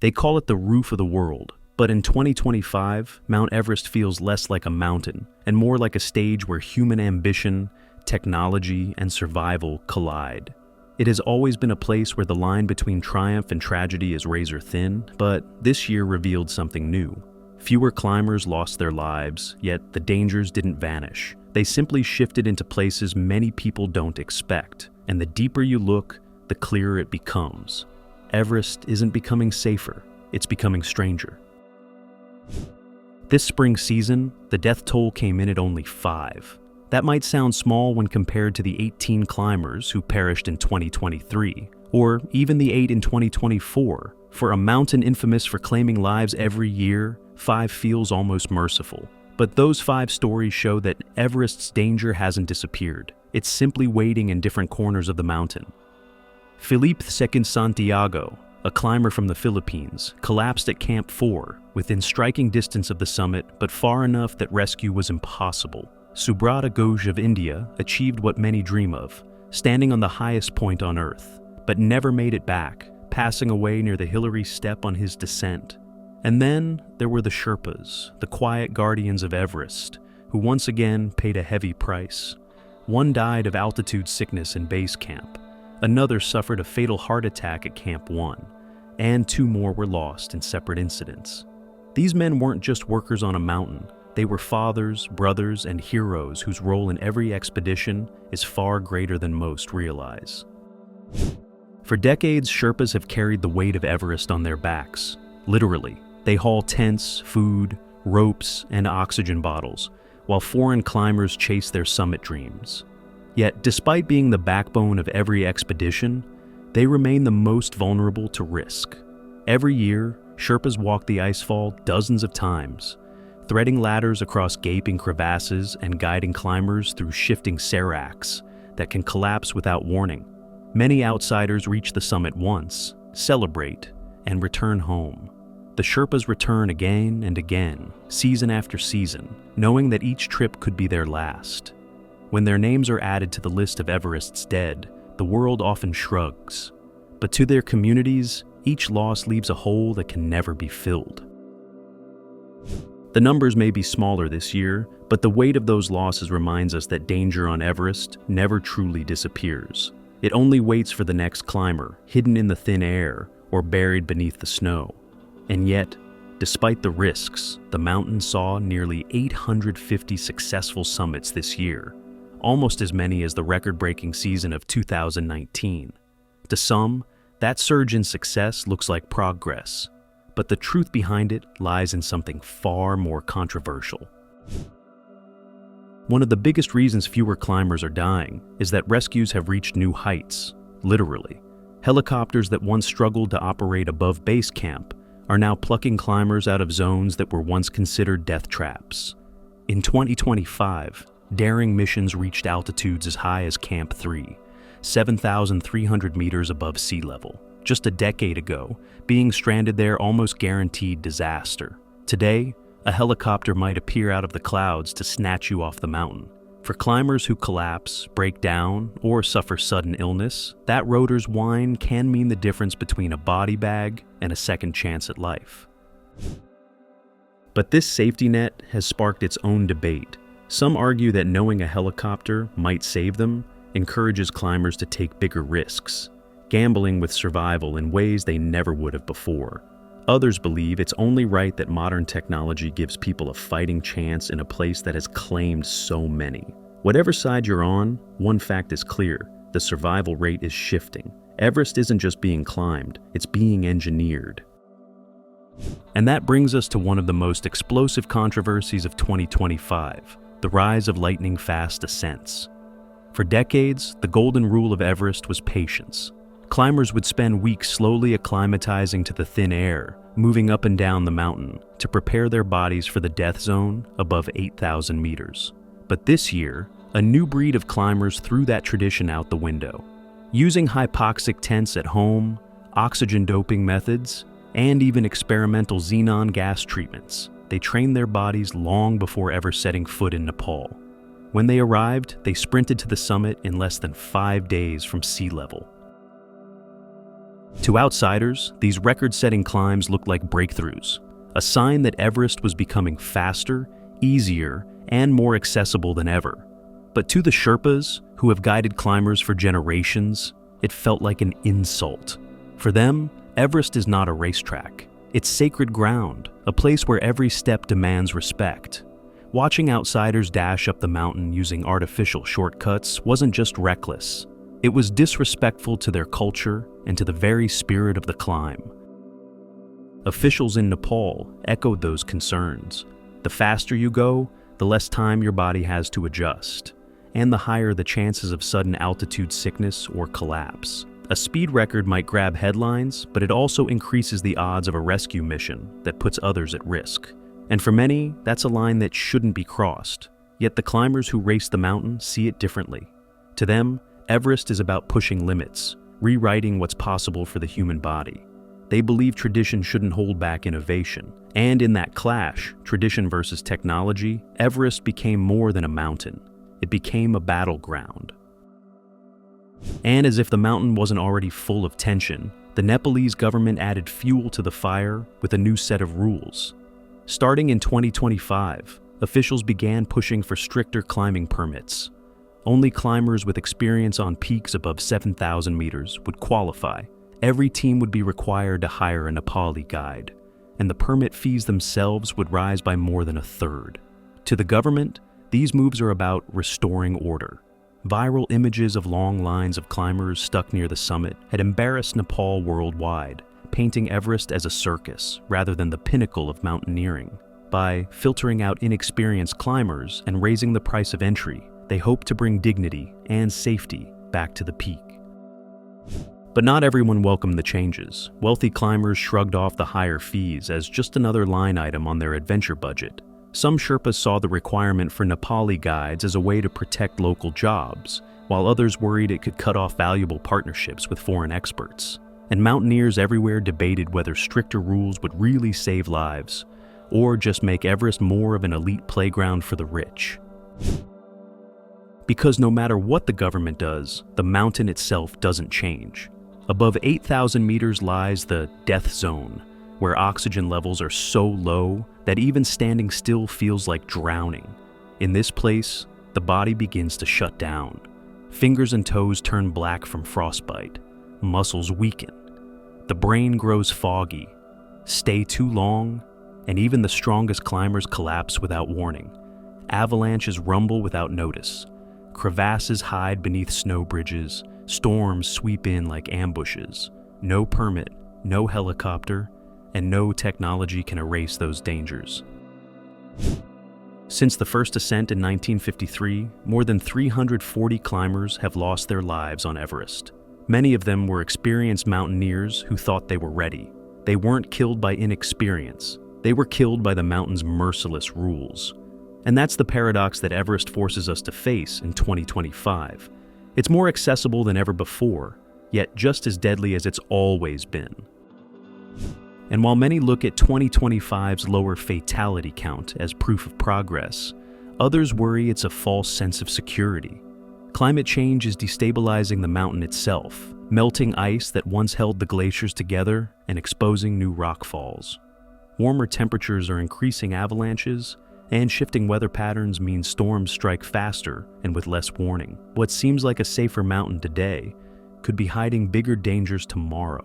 They call it the roof of the world, but in 2025, Mount Everest feels less like a mountain and more like a stage where human ambition, technology, and survival collide. It has always been a place where the line between triumph and tragedy is razor thin, but this year revealed something new. Fewer climbers lost their lives, yet the dangers didn't vanish. They simply shifted into places many people don't expect, and the deeper you look, the clearer it becomes. Everest isn't becoming safer, it's becoming stranger. This spring season, the death toll came in at only 5. That might sound small when compared to the 18 climbers who perished in 2023, or even the 8 in 2024. For a mountain infamous for claiming lives every year, 5 feels almost merciful. But those 5 stories show that Everest's danger hasn't disappeared. It's simply waiting in different corners of the mountain. Felipe II Santiago, a climber from the Philippines, collapsed at Camp 4, within striking distance of the summit, but far enough that rescue was impossible. Subrata Ghosh of India achieved what many dream of, standing on the highest point on Earth, but never made it back, passing away near the Hillary Step on his descent. And then there were the Sherpas, the quiet guardians of Everest, who once again paid a heavy price. One died of altitude sickness in base camp, another suffered a fatal heart attack at Camp 1, and 2 more were lost in separate incidents. These men weren't just workers on a mountain. They were fathers, brothers, and heroes whose role in every expedition is far greater than most realize. For decades, Sherpas have carried the weight of Everest on their backs. Literally, they haul tents, food, ropes, and oxygen bottles, while foreign climbers chase their summit dreams. Yet, despite being the backbone of every expedition, they remain the most vulnerable to risk. Every year, Sherpas walk the icefall dozens of times, threading ladders across gaping crevasses and guiding climbers through shifting seracs that can collapse without warning. Many outsiders reach the summit once, celebrate, and return home. The Sherpas return again and again, season after season, knowing that each trip could be their last. When their names are added to the list of Everest's dead, the world often shrugs. But to their communities, each loss leaves a hole that can never be filled. The numbers may be smaller this year, but the weight of those losses reminds us that danger on Everest never truly disappears. It only waits for the next climber, hidden in the thin air or buried beneath the snow. And yet, despite the risks, the mountain saw nearly 850 successful summits this year, almost as many as the record-breaking season of 2019. To some, that surge in success looks like progress, but the truth behind it lies in something far more controversial. One of the biggest reasons fewer climbers are dying is that rescues have reached new heights, literally. Helicopters that once struggled to operate above base camp are now plucking climbers out of zones that were once considered death traps. In 2025, daring missions reached altitudes as high as Camp 3, 7,300 meters above sea level. Just a decade ago, being stranded there almost guaranteed disaster. Today, a helicopter might appear out of the clouds to snatch you off the mountain. For climbers who collapse, break down, or suffer sudden illness, that rotor's whine can mean the difference between a body bag and a second chance at life. But this safety net has sparked its own debate. Some argue that knowing a helicopter might save them encourages climbers to take bigger risks, gambling with survival in ways they never would have before. Others believe it's only right that modern technology gives people a fighting chance in a place that has claimed so many. Whatever side you're on, one fact is clear: the survival rate is shifting. Everest isn't just being climbed, it's being engineered. And that brings us to one of the most explosive controversies of 2025, the rise of lightning-fast ascents. For decades, the golden rule of Everest was patience. Climbers would spend weeks slowly acclimatizing to the thin air, moving up and down the mountain to prepare their bodies for the death zone above 8,000 meters. But this year, a new breed of climbers threw that tradition out the window. Using hypoxic tents at home, oxygen doping methods, and even experimental xenon gas treatments, they trained their bodies long before ever setting foot in Nepal. When they arrived, they sprinted to the summit in less than 5 days from sea level. To outsiders, these record-setting climbs looked like breakthroughs, a sign that Everest was becoming faster, easier, and more accessible than ever. But to the Sherpas, who have guided climbers for generations, it felt like an insult. For them, Everest is not a racetrack. It's sacred ground, a place where every step demands respect. Watching outsiders dash up the mountain using artificial shortcuts wasn't just reckless. It was disrespectful to their culture and to the very spirit of the climb. Officials in Nepal echoed those concerns. The faster you go, the less time your body has to adjust, and the higher the chances of sudden altitude sickness or collapse. A speed record might grab headlines, but it also increases the odds of a rescue mission that puts others at risk. And for many, that's a line that shouldn't be crossed. Yet the climbers who race the mountain see it differently. To them, Everest is about pushing limits, rewriting what's possible for the human body. They believe tradition shouldn't hold back innovation. And in that clash, tradition versus technology, Everest became more than a mountain. It became a battleground. And as if the mountain wasn't already full of tension, the Nepalese government added fuel to the fire with a new set of rules. Starting in 2025, officials began pushing for stricter climbing permits. Only climbers with experience on peaks above 7,000 meters would qualify. Every team would be required to hire a Nepali guide, and the permit fees themselves would rise by more than a third. To the government, these moves are about restoring order. Viral images of long lines of climbers stuck near the summit had embarrassed Nepal worldwide, painting Everest as a circus rather than the pinnacle of mountaineering. By filtering out inexperienced climbers and raising the price of entry, they hope to bring dignity and safety back to the peak. But not everyone welcomed the changes. Wealthy climbers shrugged off the higher fees as just another line item on their adventure budget. Some Sherpas saw the requirement for Nepali guides as a way to protect local jobs, while others worried it could cut off valuable partnerships with foreign experts. And mountaineers everywhere debated whether stricter rules would really save lives, or just make Everest more of an elite playground for the rich. Because no matter what the government does, the mountain itself doesn't change. Above 8,000 meters lies the death zone, where oxygen levels are so low that even standing still feels like drowning. In this place, the body begins to shut down. Fingers and toes turn black from frostbite. Muscles weaken. The brain grows foggy. Stay too long, and even the strongest climbers collapse without warning. Avalanches rumble without notice. Crevasses hide beneath snow bridges. Storms sweep in like ambushes. No permit, no helicopter, and no technology can erase those dangers. Since the first ascent in 1953, more than 340 climbers have lost their lives on Everest. Many of them were experienced mountaineers who thought they were ready. They weren't killed by inexperience. They were killed by the mountain's merciless rules. And that's the paradox that Everest forces us to face in 2025. It's more accessible than ever before, yet just as deadly as it's always been. And while many look at 2025's lower fatality count as proof of progress, others worry it's a false sense of security. Climate change is destabilizing the mountain itself, melting ice that once held the glaciers together and exposing new rock falls. Warmer temperatures are increasing avalanches, and shifting weather patterns mean storms strike faster and with less warning. What seems like a safer mountain today could be hiding bigger dangers tomorrow.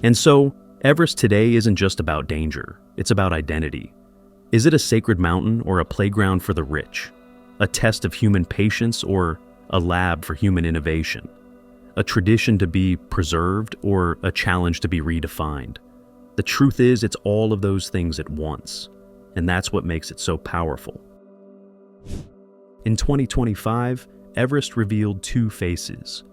And so, Everest today isn't just about danger, it's about identity. Is it a sacred mountain or a playground for the rich? A test of human patience or a lab for human innovation? A tradition to be preserved or a challenge to be redefined? The truth is, it's all of those things at once, and that's what makes it so powerful. In 2025, Everest revealed two faces.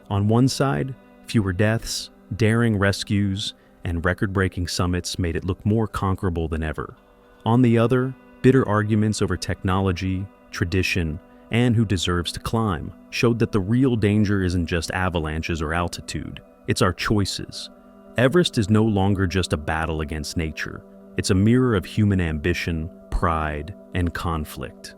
On one side, fewer deaths, daring rescues, and record-breaking summits made it look more conquerable than ever. On the other, bitter arguments over technology, tradition, and who deserves to climb showed that the real danger isn't just avalanches or altitude, it's our choices. Everest is no longer just a battle against nature. It's a mirror of human ambition, pride, and conflict.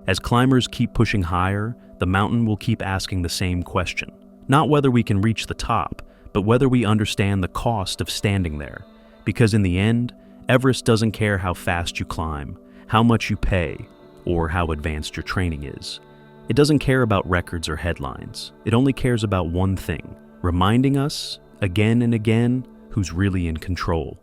As climbers keep pushing higher, the mountain will keep asking the same question. Not whether we can reach the top, but whether we understand the cost of standing there. Because in the end, Everest doesn't care how fast you climb, how much you pay, or how advanced your training is. It doesn't care about records or headlines. It only cares about one thing, reminding us, again and again, who's really in control.